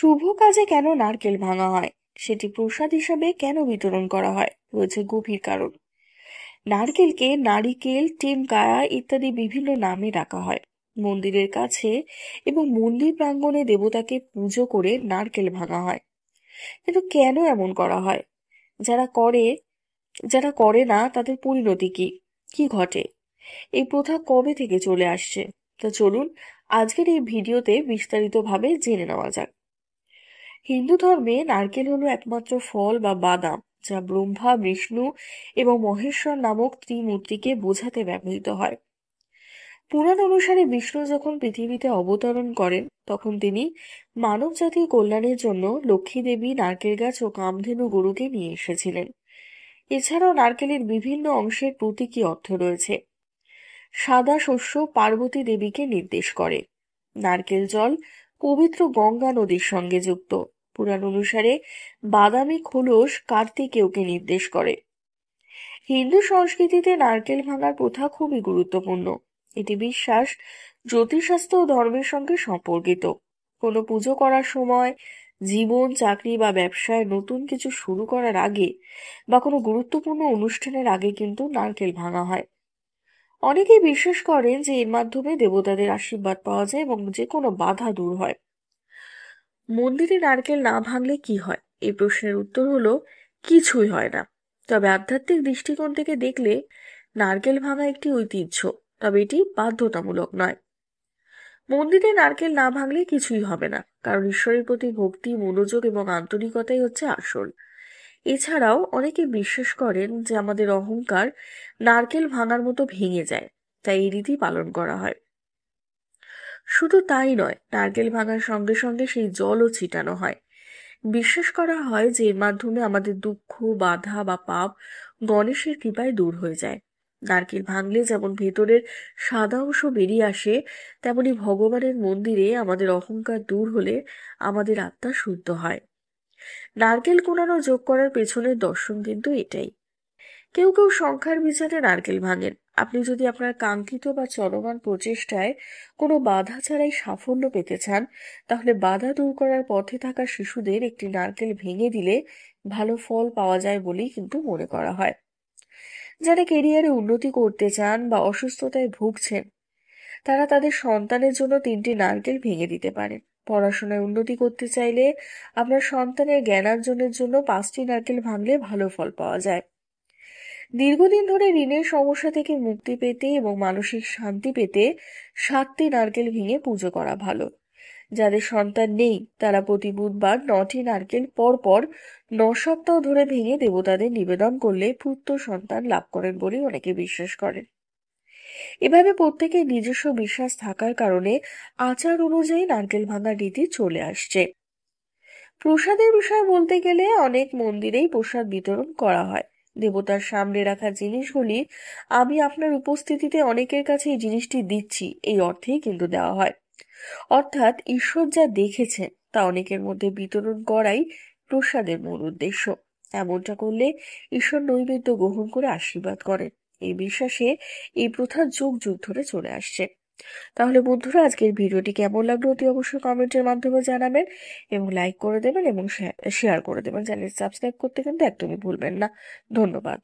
শুভ কাজে কেন নারকেল ভাঙা হয়, সেটি প্রসাদ হিসাবে কেন বিতরণ করা হয়, রয়েছে গভীর কারণ। নারকেলকে নারিকেল, টেমকায়া ইত্যাদি বিভিন্ন নামে ডাকা হয়। মন্দিরের কাছে এবং মন্দির প্রাঙ্গণে দেবতাকে পুজো করে নারকেল ভাঙা হয়। কিন্তু কেন এমন করা হয়? যারা করে যারা করে না তাদের পরিণতি কি কি ঘটে? এই প্রথা কবে থেকে চলে আসছে? তা চলুন আজকের এই ভিডিওতে বিস্তারিতভাবে জেনে নেওয়া যাক। হিন্দু ধর্মে নারকেল হলো একমাত্র ফল বা বাদাম যা ব্রহ্মা, বিষ্ণু এবং মহেশ্বর নামক ত্রিমূর্তিকে বোঝাতে ব্যবহৃত হয়। পুরাণ অনুসারে বিষ্ণু যখন পৃথিবীতে অবতরণ করেন তখন তিনি মানব জাতির কল্যাণের জন্য লক্ষ্মী দেবী, নারকেল গাছ ও কামধেনু গরুকে নিয়ে এসেছিলেন। এছাড়াও নারকেলের বিভিন্ন অংশের প্রতীকী অর্থ রয়েছে। সাদা শস্য পার্বতী দেবীকে নির্দেশ করে। নারকেল জল পবিত্র গঙ্গা নদীর সঙ্গে যুক্ত। পুরাণ অনুসারে বাদামি খোলস কার্তিকেয়কে নির্দেশ করে। হিন্দু সংস্কৃতিতে নারকেল ভাঙার প্রথা খুবই গুরুত্বপূর্ণ। এটি বিশ্বাস, জ্যোতিষশাস্ত্র ও ধর্মের সঙ্গে সম্পর্কিত। কোনো পুজো করার সময়, জীবন, চাকরি বা ব্যবসায় নতুন কিছু শুরু করার আগে বা কোনো গুরুত্বপূর্ণ অনুষ্ঠানের আগে কিন্তু নারকেল ভাঙা হয়। অনেকেই বিশ্বাস করেন যে এর মাধ্যমে দেবতাদের আশীর্বাদ পাওয়া যায় এবং যে কোনো বাধা দূর হয়। মন্দিরে নারকেল না ভাঙলে কি হয়? এই প্রশ্নের উত্তর হলো কিছুই হয় না। তবে আধ্যাত্মিক দৃষ্টিকোণ থেকে দেখলে নারকেল ভাঙা একটি ঐতিহ্য, তবে এটি বাধ্যতামূলক নয়। মন্দিরে নারকেল না ভাঙলে কিছুই হবে না, কারণ ঈশ্বরের প্রতি ভক্তি, মনোযোগ এবং আন্তরিকতাই হচ্ছে আসল। এছাড়াও অনেকে বিশ্বাস করেন যে আমাদের অহংকার নারকেল ভাঙার মতো ভেঙে যায়, তাই এই রীতি পালন করা হয়। শুধু তাই নয়, নারকেল ভাঙার সঙ্গে সঙ্গে সেই জলও ছিটানো হয়। বিশ্বাস করা হয় যে এর মাধ্যমে আমাদের দুঃখ, বাধা বা পাপ গণেশের কৃপায় দূর হয়ে যায়। নারকেল ভাঙলে যেমন ভেতরের সাদা অংশ বেরিয়ে আসে, তেমনি ভগবানের মন্দিরে আমাদের অহংকার দূর হলে আমাদের আত্মা শুদ্ধ হয়। নারকেল কোড়ানো যোগ করার পেছনের দর্শন কিন্তু এটাই। কেউ কেউ সংখ্যার বিচারে নারকেল ভাঙেন। আপনি যদি আপনার কাঙ্ক্ষিত বা চলমান প্রচেষ্টায় কোনো বাধা ছাড়াই সাফল্য পেতে চান, তাহলে বাধা দূর করার পথে থাকা শিশুদের একটি নারকেল ভেঙে দিলে ভালো ফল পাওয়া যায় বলেই কিন্তু মনে করা হয়। যারা কেরিয়ারে উন্নতি করতে চান বা অসুস্থতায় ভুগছেন, তারা তাদের সন্তানের জন্য 3টি নারকেল ভেঙে দিতে পারেন। পড়াশোনায় উন্নতি করতে চাইলে আপনার সন্তানের জ্ঞানার্জনের জন্য 5টি নারকেল ভাঙলে ভালো ফল পাওয়া যায়। দীর্ঘদিন ধরে ঋণের সমস্যা থেকে মুক্তি পেতে এবং মানসিক শান্তি পেতে 7টি নারকেল ভেঙে পুজো করা ভালো। যাদের সন্তান নেই তারা প্রতি বুধবার 9টি নারকেল পরপর 9 সপ্তাহ ধরে ভেঙে দেবতাদের নিবেদন করলে পুত্র সন্তান লাভ করেন বলে অনেকে বিশ্বাস করেন। এভাবে প্রত্যেকের নিজস্ব বিশ্বাস থাকার কারণে আচার অনুযায়ী নারকেল ভাঙার রীতি চলে আসছে। প্রসাদের বিষয়ে বলতে গেলে অনেক মন্দিরেই প্রসাদ বিতরণ করা হয়। দেবতার সামনে রাখা জিনিসগুলি আমি আপনার উপস্থিতিতে অনেকের কাছে এই জিনিসটি দিচ্ছি, এই অর্থেই কিন্তু দেওয়া হয়। অর্থাৎ ঈশ্বর যা দেখেছেন তা অনেকের মধ্যে বিতরণ করাই প্রসাদের মূল উদ্দেশ্য। এমনটা করলে ঈশ্বর নৈবেদ্য গ্রহণ করে আশীর্বাদ করেন। এই বিশ্বাসে এই প্রথা যুগ যুগ ধরে চলে আসছে। তাহলে বন্ধুরা, আজকের ভিডিওটি কেমন লাগলো অতি অবশ্যই কমেন্টের মাধ্যমে জানাবেন এবং লাইক করে দেবেন এবং শেয়ার করে দেবেন। চ্যানেল সাবস্ক্রাইব করতে কিন্তু একদমই ভুলবেন না। ধন্যবাদ।